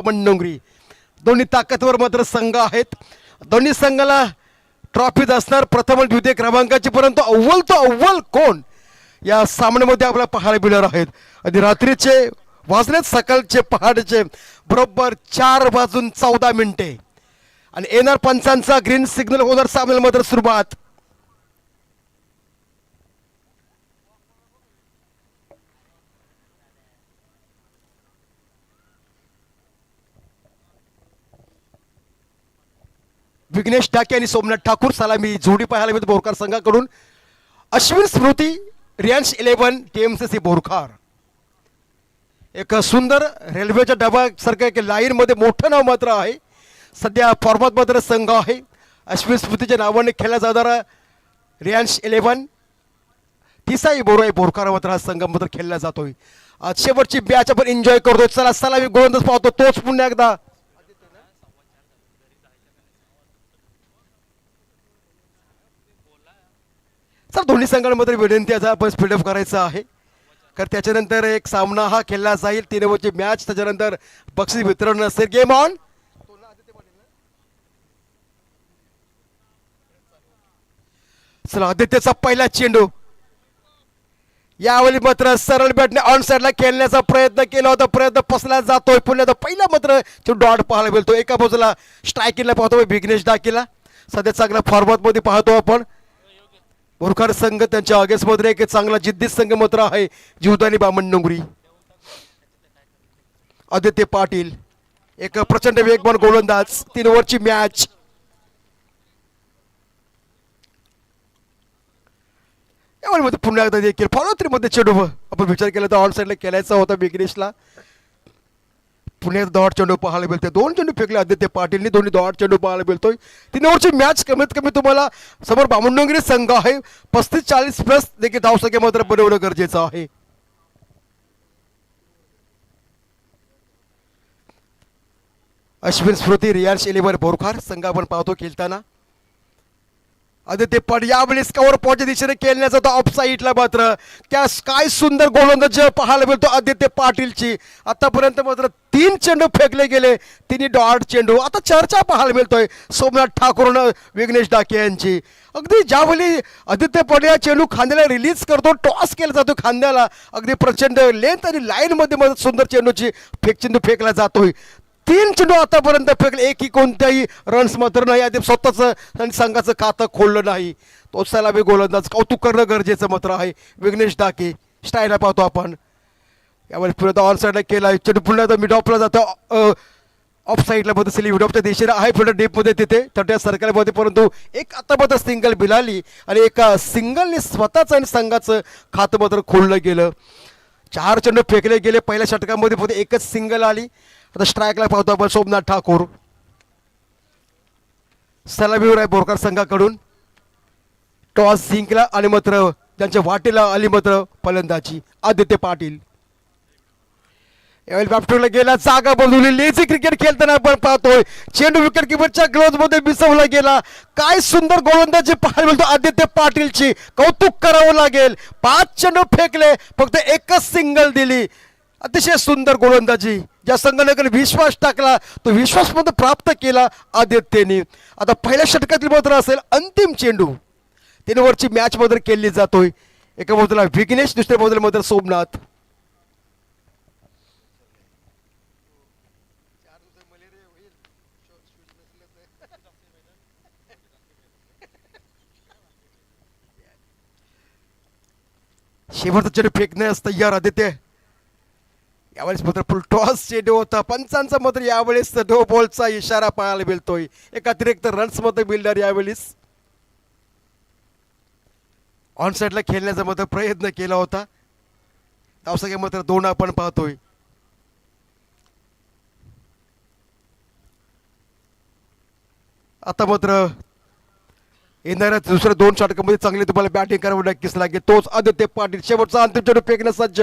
मंडोंगरी दोन्ही ताकदवर मात्र संघ आहेत. दोन्ही संघाला ट्रॉफीज असणार प्रथम आणि द्वितीय क्रमांकाची, परंतु अव्वल तो अव्वल कोण या सामन्यामध्ये आपल्याला पाहायला मिळणार आहेत. आणि रात्रीचे वाजलेत सकाळचे पहाटेचे बरोबर 4:14 आणि येणार पंचांचा ग्रीन सिग्नल होणार सामन्यामध्ये सुरुवात. विघ्नेश डाके आणि सोमनाथ ठाकूर सलामी जोडी पाहायला मिळते बोरकार संघाकडून. अश्विन स्मृती रियांश 11 TMCC बोरकार. एक सुंदर रेल्वेच्या डब्यासारखं एक लाईन मध्ये मोठं नाव मात्र आहे. सध्या फॉर्मात मात्र संघ आहे. अश्विन स्मृतीच्या नावाने खेळला जाणारा रियांश 11 तिसाई बोराई बोरकार मात्र हा संघ मात्र खेळला जातोय. आज शेवटची मॅच आपण एन्जॉय करतोय. चला सलामी गोलंदाज पाहतो तोच पुन्हा एकदा. सर दोन्ही संघांमध्ये विनंती आहे आपण स्पीडअप करायचा आहे, कारण त्याच्यानंतर एक सामना हा खेळला जाईल. 3 ओव्हरची मॅच, त्याच्यानंतर बक्षीस वितरण असेल. Game on. चला आदित्यचा पहिला चेंडू यावेळी मात्र सरळ बॅटने ऑन साइडला खेळण्याचा प्रयत्न केला होता. प्रयत्न फसला जातोय. पुण्याचा पहिला मात्र डॉट पाहायला मिळतो. एका बाजूला स्ट्रायकिंगला पाहतो विघ्नेश डाकीला. सध्या चांगला फॉर्मॅट मध्ये पाहतो आपण. बोरकार संघ त्यांच्या ऑगस्टमध्ये एक चांगला जिद्दी संघ मात्र आहे. जीवदानी बामणडोंगरी. आदित्य पाटील एक प्रचंड वेगवान गोलंदाज. 3 ओव्हरची मॅच. यावेळी मध्ये पुन्हा एकदा देखील फॉलो 3 मध्ये चेंडू आपण विचार केला तर ऑन साइडला खेळायचा होता विघ्नेशला. पुणे डॉट चेंडू पाहायला मिळते. 2 चेंडू फेकले आदित्य पाटीलनी. दोन्ही डॉट चेंडू पाहायला मिळतोय. 3 ओव्हरची मॅच कमीत कमी तुम्हाला समोर बामणडोंगरी संघ आहे. 35-40 प्लस देखील धावसंख्या मात्र बनवणं गरजेचं आहे. अश्विन स्मृती रियांश 11 बोरकार संघ आपण पाहतो खेळताना. आदित्य पाटील यावेळेस कव्हर पॉईंटच्या दिशेने खेळण्याचा होता ऑफ साईडला मात्र. त्या काय सुंदर गोलंदाज पाहायला मिळतो आदित्य पाटीलची. आतापर्यंत मात्र 3 चेंडू फेकले गेले. 3 डॉट चेंडू. आता चर्चा पाहायला मिळतोय सोमनाथ ठाकूर विघ्नेश डाके यांची. अगदी ज्यावेळी आदित्य पाटील हा चेंडू खांद्याला रिलीज करतो, टॉस केला जातो खांद्याला. अगदी प्रचंड लेंथ आणि लाईन मध्ये सुंदर चेंडूची चेंडू फेकला जातोय. 3 चेंडू आतापर्यंत फेकले. एकही कोणत्याही रन्स मात्र नाही. आधी स्वतःच आणि संघाचं खातं खोललं नाही. तो सलामी गोलंदाज कौतुक करणं गरजेचं मात्र आहे. विघ्नेश डाके स्टाईलला पाहतो आपण. यावेळी पुन्हा ऑन साईडला केला चेंडू. पुन्हा मिड ऑफला जातो. ऑफ साईडला मध्ये सिली मिड ऑफच्या दिशेने आहे. पुढे डीपमध्ये तिथे तट्या सर्कलमध्ये, परंतु एक आता मात्र सिंगल बिलाली आणि एका सिंगलने स्वतःचं आणि संघाचं खातं मात्र खोललं गेलं. 4 चेंडू फेकले गेले. पहिल्या षटकामध्ये फक्त एकच सिंगल आली. आता स्ट्राईकला पाहतो आपण सोमनाथ ठाकूर. सलामीवर आहे बोरकार संघाकडून. टॉस जिंकला आणि मात्र त्यांच्या वाटेला आली मात्र फलंदाजी आदित्य पाटील. यावेळी बॅटला गेला. जागा बदलली. लेझी क्रिकेट खेळताना आपण पाहतोय. चेंडू विकेट किपरच्या ग्लोव्ह मध्ये मिसवला गेला. काय सुंदर गोलंदाजी पाहायला मिळतो आदित्य पाटीलची. कौतुक करावं लागेल. 5 चेंडू फेकले, फक्त एकच सिंगल दिली. अतिशय सुंदर गोलंदाजी. ज्या संघाने विश्वास टाकला तो विश्वास मध्ये प्राप्त केला आदित्यने. आता पहिल्या षटकातील मात्र असेल अंतिम चेंडू. 3 ओव्हरची मॅच मध्ये खेळली जातोय. एका बाजूला विघ्नेश, दुसऱ्या बाजूला मात्र सोमनाथ. शेवटचा चेंडू फेकण्यास तयार आदित्य. यावेळेस मात्र फुल टॉस चेंडू होता. पंचांचा मात्र यावेळेस नो बॉलचा इशारा पाहायला मिळतोय. एक अतिरिक्त रन्स मध्ये मिळणार यावेळेस. ऑन साइडला खेळण्याचा मात्र प्रयत्न केला होता. धावसंख्या मात्र 2 आपण पाहतोय. आता मात्र येणाऱ्या दुसऱ्या 2 षटकामध्ये चांगली तुम्हाला बॅटिंग करावं नक्कीच लागेल. तोच आदित्य पाटील शेवटचा अंतिम चेंडू फेकण्यास सज्ज.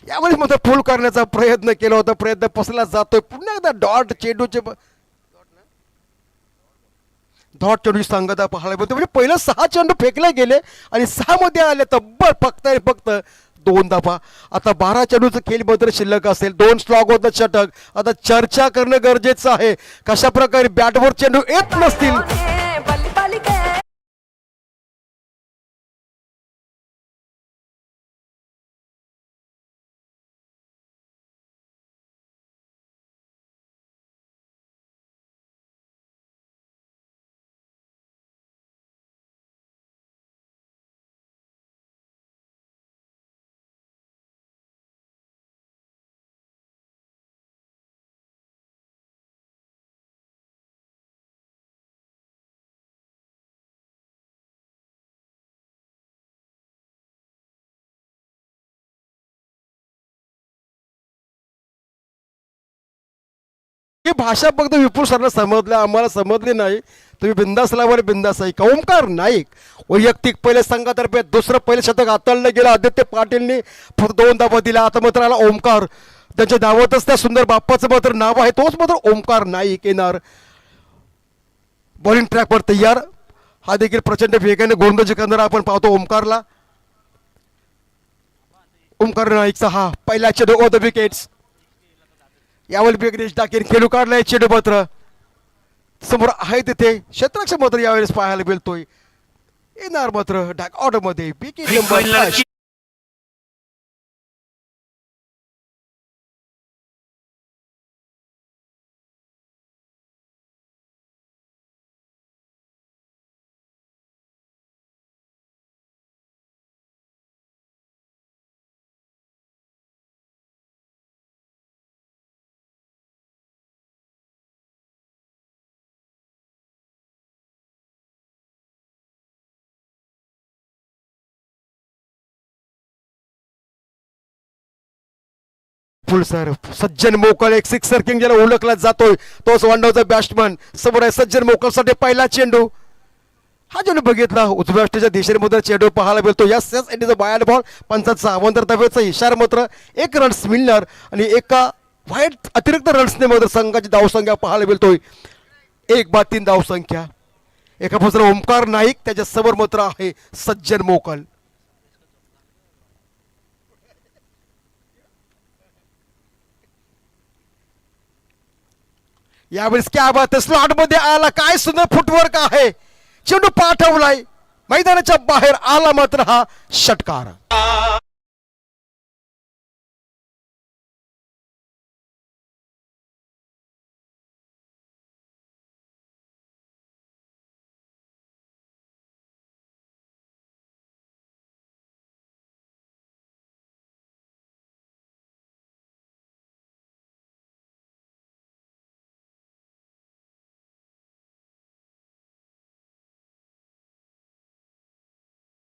यावेळी मात्र फुल करण्याचा प्रयत्न केला होता. प्रयत्न फसला जातोय. पुन्हा एकदा डॉट चेंडूचे डॉट चेंडू सांगता पाहायला मिळतो. म्हणजे पहिलं 6 चेंडू फेकले गेले आणि 6 मध्ये आले तब्बल फक्त 2 धावा. आता 12 चेंडूचं खेळ मात्र शिल्लक असेल. 2 स्ट्रॉक होतं षटक. आता चर्चा करणं गरजेचं आहे, कशा प्रकारे बॅटवर चेंडू येत नसतील. ही भाषा फक्त विपुल सरला समजलं, आम्हाला समजली नाही. तुम्ही बिंदास लावर बिंदास आहे. ओमकार नाईक वैयक्तिक पहिले संघातर्फे दुसरं पहिलं शतक हाताळलं गेलं. आदित्य पाटीलनी फक्त 2 धावा दिल्या. आता मात्र आला ओमकार. त्यांच्या धावतच त्या सुंदर बाप्पाचं मात्र नाव आहे, तोच मात्र ओमकार नाईक येणार. बॉलिंग ट्रॅकवर तयार. हा देखील प्रचंड वेगाने गोलंदाजी करणारा आपण पाहतो ओमकारला. ओमकार नाईकचा हा पहिला चेंडू ऑफ द विकेट्स. यावेळी वेगळेच टाकेन खेळू काढलाय चेंडू मात्र समोर आहे तिथे क्षेत्ररक्षक मात्र यावेळेस पाहायला मिळतोय. येणार मात्र डाक ऑर्डर मध्ये विकेट नंबर 5. फुल सर सज्जन मोकळ एक सिक्सर किंग ज्याला ओळखला जातोय तोच वांडवचा बॅट्समन. समोर आहे सज्जन मोकळसाठी पहिला चेंडू. हा चेंडू बघितला उजव्या अष्टीच्या दिशेमध्ये चेंडू पाहायला मिळतो. Yes yes it is a बायड बॉल. पंचाचा अवंतर धावेचा इशारा मात्र 1 रन्स मिळणार आणि एका वाईट अतिरिक्त रन्सने मात्र संघाची धावसंख्या पाहायला मिळतोय 1-3 धावसंख्या. एका बाजूला ओमकार नाईक, त्याच्या समोर मात्र आहे सज्जन मोकल. यावेळेस क्या बात स्लॉट मध्ये आला. काय सुंदर फुटवर्क आहे. चेंडू पाठवलाय मैदानाच्या बाहेर आला मात्र हा षटकार.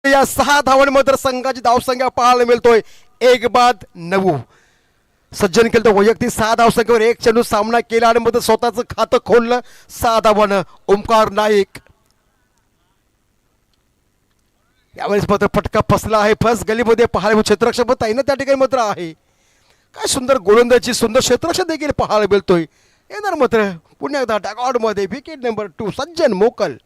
या 6 धावांमध्ये संघाची धावसंख्या पाहायला मिळतोय 1-9. सज्जन केलं तर वैयक्तिक 6 धावसंख्येवर 1 चेंडू सामना केला आणि मध्ये स्वतःचं खातं खोललं 6 धावानं ओमकार नाईक. यावेळेस मात्र फटका फसला आहे. फर्स्ट गलीमध्ये पाहायला क्षेत्ररक्षक ताईनं त्या ठिकाणी मात्र आहे. काय सुंदर गोलंदाजी, सुंदर क्षेत्ररक्षक देखील पाहायला मिळतोय. येणार मात्र पुन्हा एकदा डॉगआउट मध्ये विकेट नंबर 2 सज्जन मोकल.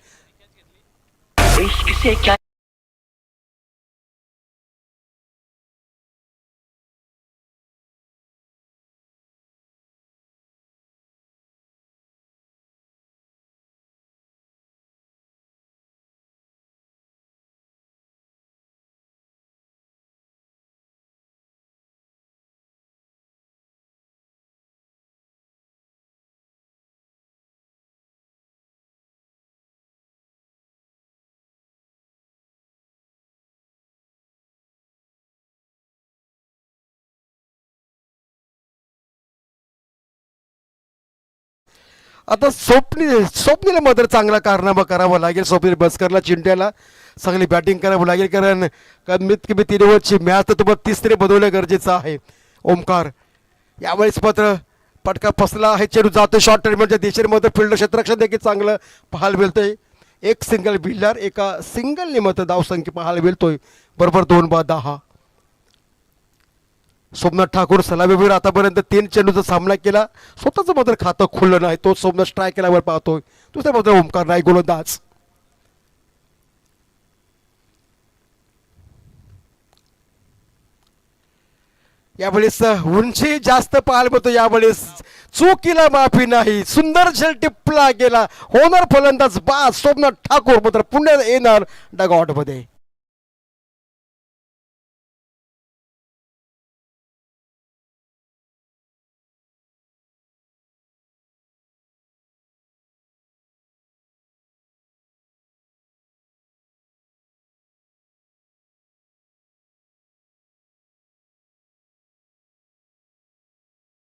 आता स्वप्नीला मात्र चांगला कारनामा करावा लागेल. स्वप्नील बसकरला चिंट्याला चांगली बॅटिंग करावं लागेल, कारण कमीत कमी 3 ओव्हरची मॅच तर तुम्हाला 30 बनवणं गरजेचं आहे. ओमकार यावेळेस मात्र पटका फसला आहे. चेंडू जातो शॉर्ट टर्मिनच्या दिशेमध्ये. फील्ड क्षेत्ररक्षण देखील चांगलं पाहायला मिळतंय. एक सिंगल बिल्डर, एका सिंगलने मात्र धावसंख्या पाहायला मिळतोय बरोबर 2-10. सोमनाथ ठाकूर सलामीवीर आतापर्यंत 3 चेंडूचा सामना केला. स्वतःचं मात्र खातं खुललं नाही. तो सोमनाथ स्ट्राईक केल्यावर पाहतोय. दुसऱ्या मात्र ओमकार नाईक गोलंदाज. यावेळेस उंची जास्त पाहायला मिळतो. यावेळेस चुकीला माफी नाही. सुंदर झेल टिपला गेला. होणार फलंदाज बाद सोमनाथ ठाकूर मात्र पुण्यात येणार डगआउट मध्ये.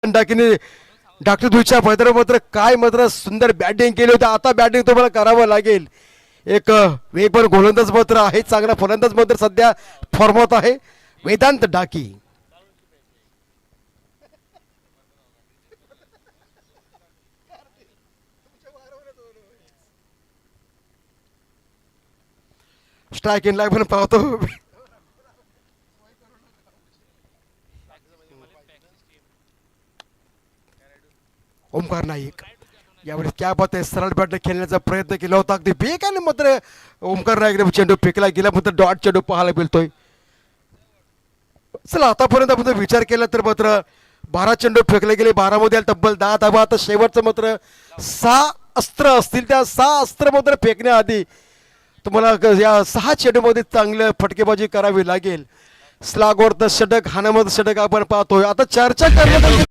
टाकीने डॉक्टर दुईच्या मैदाना मात्र काय मात्र सुंदर बॅटिंग केली होती. आता बॅटिंग तुम्हाला करावं लागेल. एक वेगवान गोलंदाज मात्र आहे. चांगला फलंदाज मात्र सध्या फॉर्मात आहे वेदांत डाकी. स्ट्राईक इन लाईन पण पाहतो. ओमकार नाईक यावेळेस क्या बात आहे. सरळ बॅट खेळण्याचा प्रयत्न केला होता. अगदी बेकाने मात्र ओमकार नाईक चेंडू फेकला गेला मात्र डॉट चेंडू पाहायला मिळतोय. चला आतापर्यंत आपण विचार केला तर मात्र 12 चेंडू फेकले गेले. 12 मध्ये तब्बल 10 धावा. आता शेवटचं मात्र 6 अस्त्र असतील. त्या 6 अस्त्र मात्र फेकण्याआधी तुम्हाला या 6 चेंडूमध्ये चांगलं फटकेबाजी करावी लागेल. स्लागवर षटक हाणामध्ये षटक आपण पाहतोय. आता चर्चा करण्यात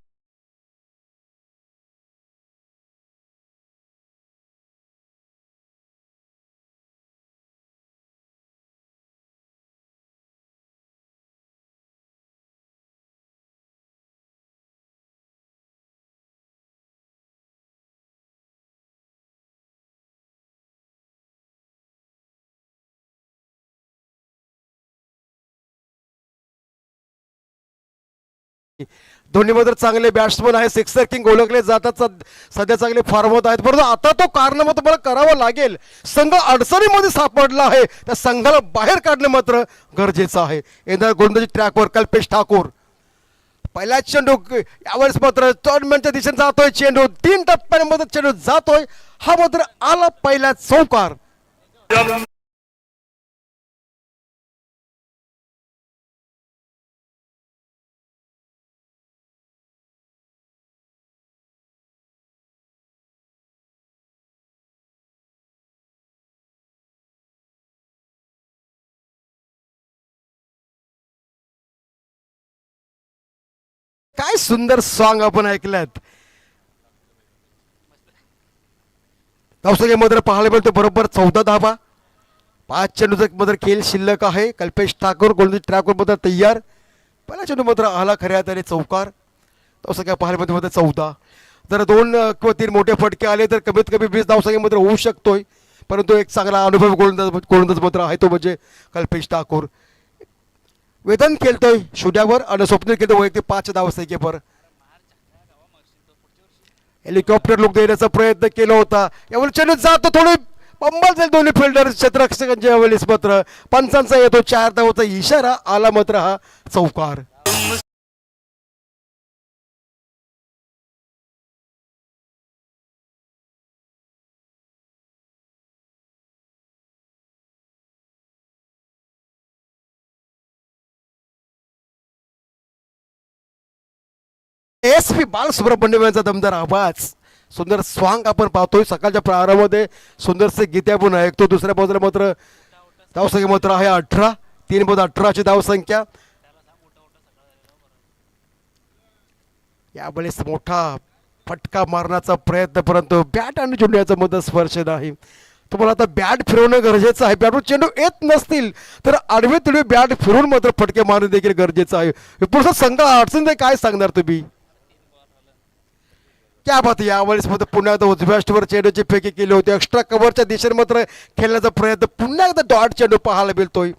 दोन्ही मध्ये चांगले बॅट्समन आहे. सिक्सर किंग ओळखले जातात. सध्या चांगले फॉर्मत आहेत. परंतु आता तो कारनामा तुम्हाला करावा लागेल. संघ अडचणीमध्ये सापडला आहे. त्या संघाला बाहेर काढणं मात्र गरजेचं आहे. येणार गोलंदाजी ट्रॅकवर कल्पेश ठाकूर. पहिला चेंडू यावेळेस मात्र टोर्नामेंटच्या दिशेने जातोय. चेंडू 3 टप्प्यांमध्ये चेंडू जातोय. हा मात्र आला पहिला चौकार. काय सुंदर सॉन्ग आपण ऐकल्यात. मध्ये पाहायला मिळतो बरोबर 14 धावा. 5 चेंडूचा मात्र खेळ शिल्लक आहे. कल्पेश ठाकूर गोलंदाजी ट्रॅकवर मात्र तयार. पहिला चेंडू मात्र आला खऱ्या तरी चौकार. तसं काय पाहायला मिळतो मध्ये 14. जर 2 किंवा 3 मोठे फटके आले तर कमीत कमी 20 धावसंख्या मात्र होऊ शकतोय. परंतु एक चांगला अनुभव गोलंदाज मात्र आहे तो म्हणजे कल्पेश ठाकूर. वेदन खेळतोय शून्यावर आणि स्वप्नील खेळतो वैयक्तिक 5 धावसंख्येवर. हेलिकॉप्टर लुक देण्याचा प्रयत्न केला होता. यावेळी चेंडू जातो थोडी पंबल जाईल. दोन्ही फिल्डर क्षेत्ररक्षकांच्या यावेळेस मात्र पंचांचा येतो 4 धावाचा इशारा. आला मात्र हा चौकार. एस पी बालसुब्रह्मण्यम यांचा दमदार आवाज. सुंदर स्वांग आपण पाहतोय. सकाळच्या प्रारंभामध्ये सुंदरसे गीते आपण ऐकतो. दुसऱ्या बाजूला मात्र धावसंख्या मात्र आहे 18. 3 बाद 18ची धावसंख्या. यावेळेस मोठा फटका मारण्याचा प्रयत्न परंतु बॅट आणि चेंडूचा मध्ये स्पर्श नाही. तुम्हाला आता बॅट फिरवणं गरजेचं आहे. बॅटवर चेंडू येत नसतील तर आडवे तिडवे बॅट फिरून मात्र फटके मारणे देखील गरजेचं आहे. पुढचा संघ अडचण काय सांगणार तुम्ही. क्या बात. यावेळेस मात्र पुन्हा एकदा उजव्या स्टवर चेंडूची फेकी केली होती. एक्स्ट्रा कव्हरच्या दिशेने मात्र खेळण्याचा प्रयत्न. पुन्हा एकदा डॉट चेंडू पाहायला मिळतोय.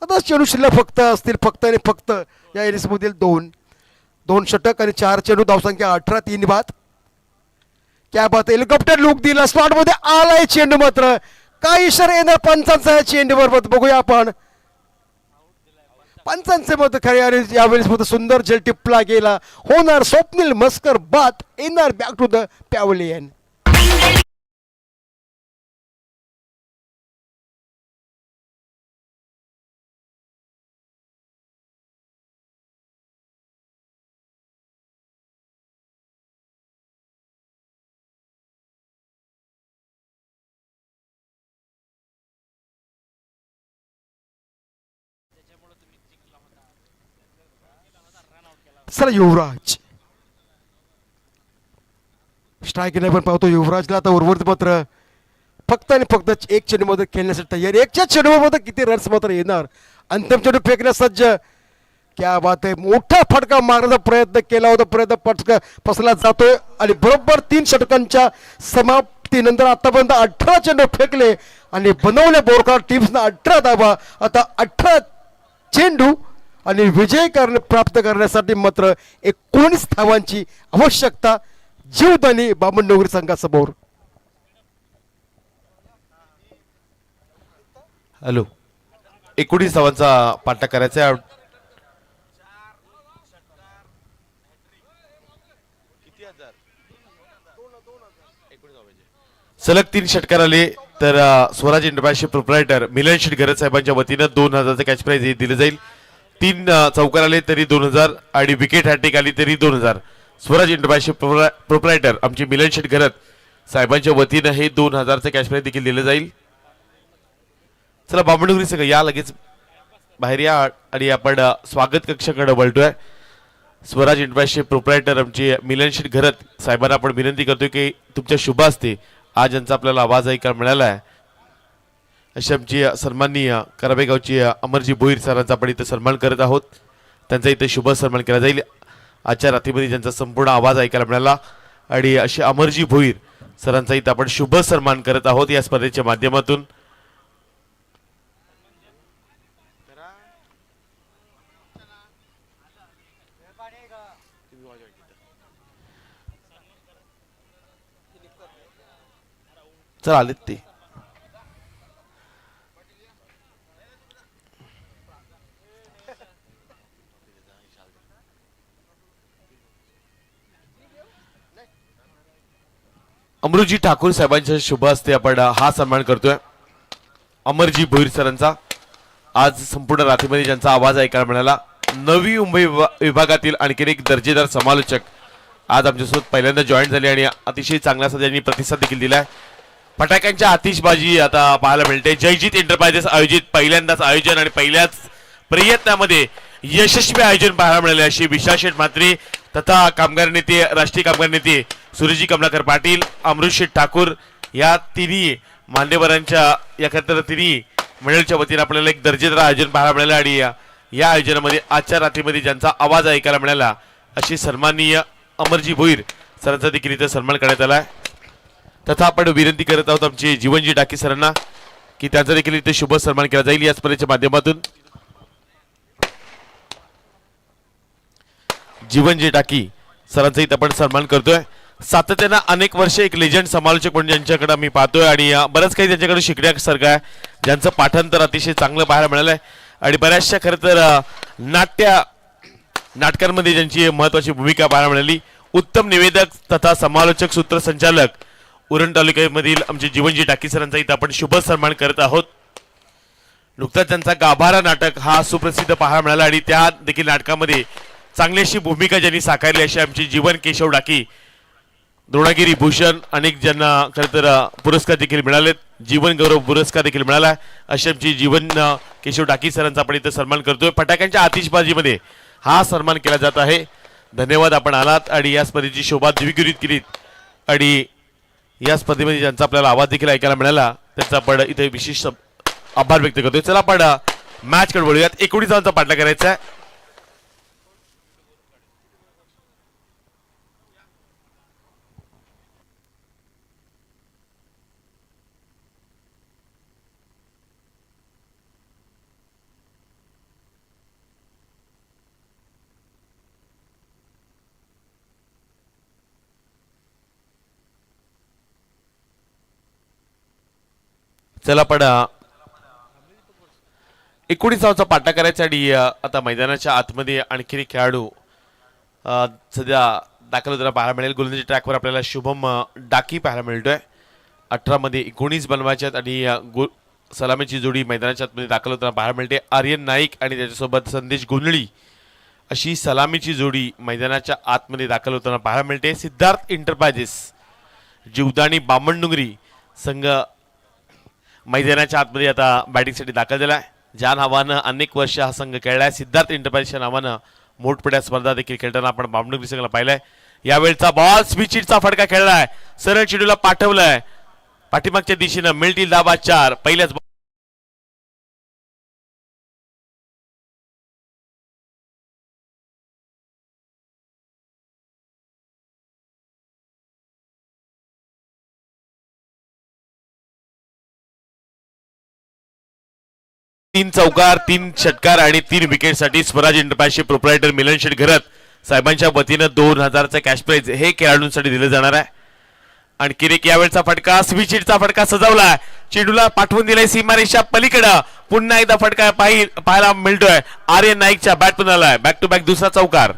आता चेंडू शिल्लक फक्त असतील फक्त आणि फक्त या इनिंग्समधील 2 षटक आणि 4 चेंडू. धावसंख्या 18. 3 बाद. क्या बात. हेलिकॉप्टर लुक दिला. स्लॉट मध्ये आलाय चेंडू मात्र काय इशारा येणार पंचांचा चेंडूवर बघूया आपण. पंचांचे मत खरे आणि यावेळेस मत सुंदर झेल टिपला गेला. होणार स्वप्नील मस्कर बाद. येणार बॅक टू द पॅव्हलियन. चला युवराज स्ट्राईक पण पाहतो युवराजला आता उर्वरित मात्र फक्त आणि फक्त एक चेंडूमध्ये खेळण्यासाठी तयार. एकच्या चेंडूमध्ये किती रन्स मात्र येणार. अंतिम चेंडू फेकण्यास सज्ज. क्या बात आहे. मोठा फटका मारण्याचा प्रयत्न केला होता. प्रयत्न फटका फसला जातोय आणि बरोबर 3 षटकांच्या समाप्तीनंतर आतापर्यंत 18 चेंडू फेकले आणि बनवले बोरकर टीम्सना 18 धावा. आता 18 चेंडू आणि विजय प्राप्त करण्यासाठी मात्र 19 धावांची आवश्यकता जीवदानी बामणनगरी संघासमोर. हॅलो 19 धावांचा पाठा करायचा आहे. सलग 3 षटकार आले तर स्वराज इंटरनॅशनल प्रोप्रायटर मिलन शेट घरत साहेबांच्या वतीनं 2000चं कॅच प्राइज हे दिलं जाईल. 3 चौकार आले तरी 2000 आणि विकेट हॅट्रिक आली तरी 2000. स्वराज इंटरनॅशनल प्रोप्रायटर आमचे मिलन शेट घरत साहेबांच्या वतीनं हे 2000चं कॅच प्राइज देखील दिलं जाईल. चला बामणडोंगरी सगळं या लगेच बाहेर या आणि आपण स्वागत कक्षाकडे वळतोय. स्वराज इंटरनॅशनल प्रोप्रायटर आमचे मिलन शेट घरत साहेबांना आपण विनंती करतोय की तुमच्या शुभ असते आज यांचा आपल्याला आवाज ऐकायला मिळाला आहे. अशी आमची सन्माननीय कराबेगावची अमरजी भोईर सरांचा आपण इथं सन्मान करत आहोत. त्यांचा इथे शुभ सन्मान केला जाईल. आजच्या रात्रीमध्ये ज्यांचा संपूर्ण आवाज ऐकायला मिळाला आणि अशी अमरजी भोईर सरांचा इथं आपण शुभ सन्मान करत आहोत या स्पर्धेच्या माध्यमातून. चला आलेत ते. अमृतजी ठाकूर साहेबांच्या शुभ हस्ते आपण हा सन्मान करतोय. अमरजी भोईर सरांचा आज संपूर्ण रात्रीमध्ये ज्यांचा आवाज ऐकायला मिळाला. नवी मुंबई विभागातील आणखी एक दर्जेदार समालोचक आज आमच्यासोबत पहिल्यांदा जॉईन झाले आणि अतिशय चांगला असा त्यांनी प्रतिसाद देखील दिलाय. फटाक्यांच्या आतिषबाजी आता पाहायला मिळते. जयजीत एंटरप्राइजेस आयोजित पहिल्यांदाच आयोजन आणि पहिल्याच प्रयत्नामध्ये यशस्वी आयोजन पाहायला मिळाले. अशी विशाल शेठ म्हात्रे तथा कामगार नेते राष्ट्रीय कामगार नेते सुरेशजी कमलाकर पाटील अमृत शेठ ठाकूर या तिन्ही मान्यवरांच्या एकत्र तिन्ही मंडळीच्या वतीने आपल्याला एक दर्जेदार आयोजन पाहायला मिळालं आणि या आयोजनामध्ये आजच्या रात्रीमध्ये ज्यांचा आवाज ऐकायला मिळाला अशी सन्माननीय अमरजी भोईर सरांचा देखील इथं सन्मान करण्यात आला. तथा आपण विनंती करत आहोत आमचे जीवनजी टाकी सरांना की त्यांचा देखील इथे शुभ सन्मान केला जाईल या स्पर्धेच्या माध्यमातून. जीवनजी टाकी सरांचा इथे आपण सन्मान करतोय. सातत्यानं अनेक वर्ष एक लेजंड समालोचक म्हणून ज्यांच्याकडे मी पाहतोय आणि बरंच काही त्यांच्याकडे शिकण्यासारखं आहे. ज्यांचं पाठांतर अतिशय चांगलं पाहायला मिळालंय आणि बऱ्याचशा खरं तर नाटकांमध्ये ज्यांची महत्वाची भूमिका पाहायला मिळाली. उत्तम निवेदक तथा समालोचक सूत्रसंचालक उरण तालुक्यामधील आमचे जीवनजी टाकी सरांचा इथं आपण शुभ सन्मान करत आहोत. नुकताच त्यांचा गाभारा नाटक हा सुप्रसिद्ध पाहायला मिळाला आणि त्या देखील नाटकामध्ये चांगली अशी भूमिका ज्यांनी साकारली अशी आमचे जीवन केशव टाकी द्रोणागिरी भूषण अनेक ज्यांना खरं तर पुरस्कार देखील मिळालेत. जीवन गौरव पुरस्कार देखील मिळाला. अशी आमची जीवन केशव टाकी सरांचा आपण इथं सन्मान करतोय. फटाक्यांच्या आतिषबाजीमध्ये हा सन्मान केला जात आहे. धन्यवाद आपण आलात आणि या स्पर्धेची शोभा द्विगुणित केलीत आणि या स्पर्धेमध्ये ज्यांचा आपल्याला आवाज देखील ऐकायला मिळाला त्यांचा आपण इथे विशेष आभार व्यक्त करतोय. चला आपण मॅच कडे वळूयात. 19 धावांचा पाठला करायचा आहे. चला पण 19 धावांचा पाठा करायचा आणि आता मैदानाच्या आतमध्ये आणखी खेळाडू सध्या दाखल होताना पाहायला मिळेल. गोलंदाजी ट्रॅकवर आपल्याला शुभम डाकी पाहायला मिळतोय. 18 मध्ये 19 बनवायच्यात आणि सलामीची जोडी मैदानाच्या आतमध्ये दाखल होताना पाहायला मिळते. आर्यन नाईक आणि त्याच्यासोबत संदेश गोंधळी अशी सलामीची जोडी मैदानाच्या आतमध्ये दाखल होताना पाहायला मिळते. सिद्धार्थ एंटरप्राइजेस जीवदानी बामणडोंगरी संघ मैदानाच्या आतमध्ये आता बॅटिंगसाठी दाखल झाला आहे. ज्या नावानं अनेक वर्ष हा संघ खेळलाय सिद्धार्थ एंटरप्राइजेसच्या नावानं मोठमोठ्या स्पर्धा देखील खेळताना आपण बामणुगरी संघाला पाहिलंय. यावेळचा बॉल स्विचिटचा फटका खेळलाय, सरळ चेंडूला पाठवलाय पाठीमागच्या दिशेनं. मिळतील धाबा 4. पहिल्याच तीन चौकार, 3 षटकार आणि 3 विकेटसाठी स्वराज एंटरप्राइजचे प्रोप्रायटर मिलन शेठ घरत साहेबांच्या वतीनं 2000चा कॅश प्राइज हे खेळाडूंसाठी दिलं जाणार आहे. आणखी एक यावेळचा फटका स्विचिटचा फटका सजवला, चेंडूला पाठवून दिलाय सीमारेषा पलीकडं. पुन्हा एकदा फटका पाहायला मिळतोय. आर्यन नाईकच्या बॅट पण आलाय. बॅक टू बॅक दुसरा चौकार.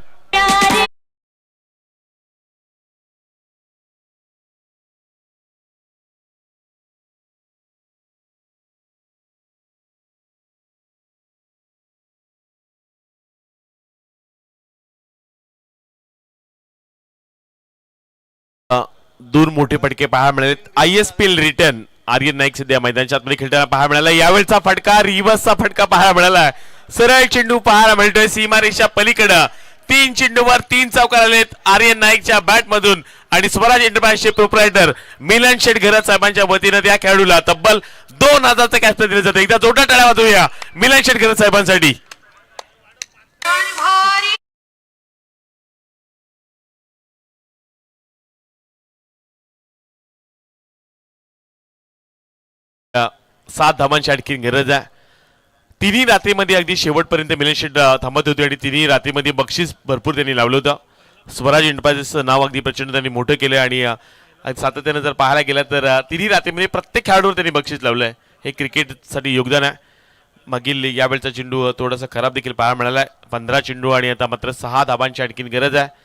दोन मोठे फटके पाहायला मिळाले. ISPL रिटर्न आर्यन नाईक सध्या मैदानाच्या आतमध्ये खेळताना पाहायला मिळाला. यावेळचा फटका रिव्हर्सचा फटका पाहायला मिळाला. सरळ चेंडू पाहायला मिळतोय सीमारेषा पलीकडं. 3 चेंडूवर 3 चौकार आलेत आर्यन नाईकच्या बॅट मधून आणि स्वराज एंटरप्राइजचे प्रोप्रायटर मिलन शेठ घरत साहेबांच्या वतीनं त्या खेळाडूला तब्बल 2000चा कॅश प्राइज दिलं जातं. एकदा जोरदार टाळ्या वाजवूया मिलन शेठ घरत साहेबांसाठी. सात धावांची आणखी गरज आहे. तिन्ही रात्रीमध्ये अगदी शेवटपर्यंत मिलन शेठ थांबत होते आणि तिन्ही रात्रीमध्ये बक्षीस भरपूर त्यांनी लावलं होतं. स्वराज एंटरप्राइजेसचं नाव अगदी प्रचंड त्यांनी मोठं केलं आणि सातत्यानं जर पाहायला गेलं तर तिन्ही रात्रीमध्ये प्रत्येक खेळाडूवर त्यांनी बक्षीस लावलंय. हे क्रिकेटसाठी योगदान आहे. मागील यावेळचा चेंडू थोडासा खराब देखील पाहायला मिळालाय. 15 चेंडू आणि आता मात्र 6 धावांची आणखी गरज आहे.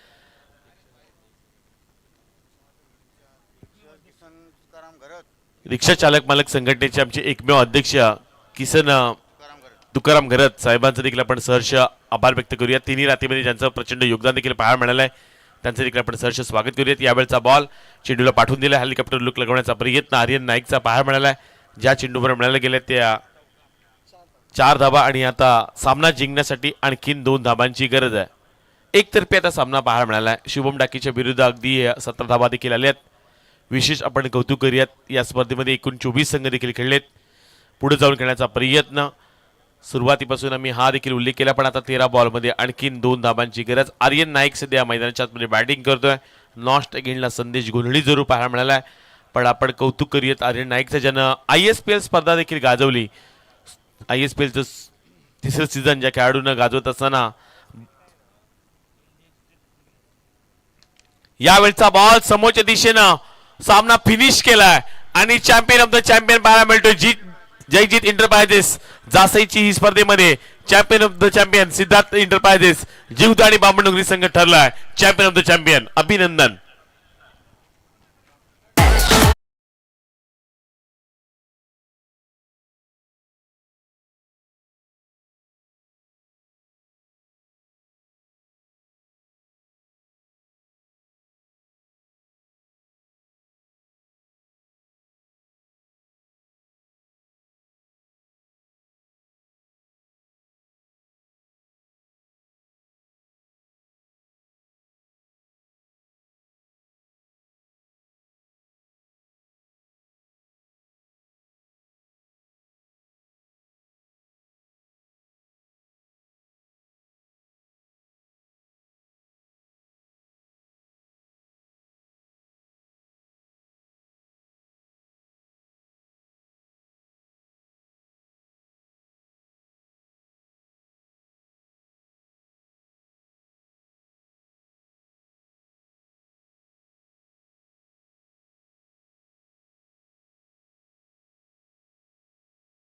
रिक्षा चालक मालक संघटनेचे आमचे एकमेव अध्यक्ष किसन तुकाराम घरत साहेबांचं देखील आपण सहर्ष आभार व्यक्त करूया. तिन्ही रात्रीमध्ये ज्यांचं प्रचंड योगदान देखील पाहायला मिळालंय त्यांचं देखील आपण सहर्ष स्वागत करूयात. यावेळचा बॉल चेंडूला पाठवून दिला. हेलिकॉप्टर लुक लगवण्याचा प्रयत्न आर्यन नाईकचा पाहायला मिळालाय. ज्या चेंडूवर मिळायला गेल्या त्या 4 धाबा आणि आता सामना जिंकण्यासाठी आणखीन 2 धाबांची गरज आहे. एकतर्फी आता सामना पाहायला मिळालाय. शुभम डाकीच्या विरुद्ध अगदी 17 धाबा देखील आल्यात. विशेष आपण कौतुक करूयात या स्पर्धेमध्ये एकूण 24 संघ देखील खेळलेत. पुढे जाऊन खेळण्याचा प्रयत्न सुरुवातीपासून आम्ही हा देखील उल्लेख केला, पण आता 13 बॉलमध्ये आणखीन 2 धाबांची गरज. आर्यन नाईक सध्या मैदानाच्या आतमध्ये बॅटिंग करतोय. नॉस्ट अगेनला संदेश गोंधळी जरूर पाहायला मिळालाय, पण आपण कौतुक करूयात आर्यन नाईकचं, ज्यानं ISPL स्पर्धा देखील गाजवली. ISPLचं तिसरं सीझन ज्या खेळाडूंना गाजवत असताना यावेळचा बॉल समोरच्या दिशेनं सामना फिनिश केलाय आणि चॅम्पियन ऑफ द चॅम्पियन पाहायला मिळतोय. जयजीत एंटरप्राइजेस जासईची ही स्पर्धेमध्ये champion of the champion Siddharth enterprises Jivdani Bamandongri संघ ठरलाय चॅम्पियन ऑफ द चॅम्पियन. अभिनंदन.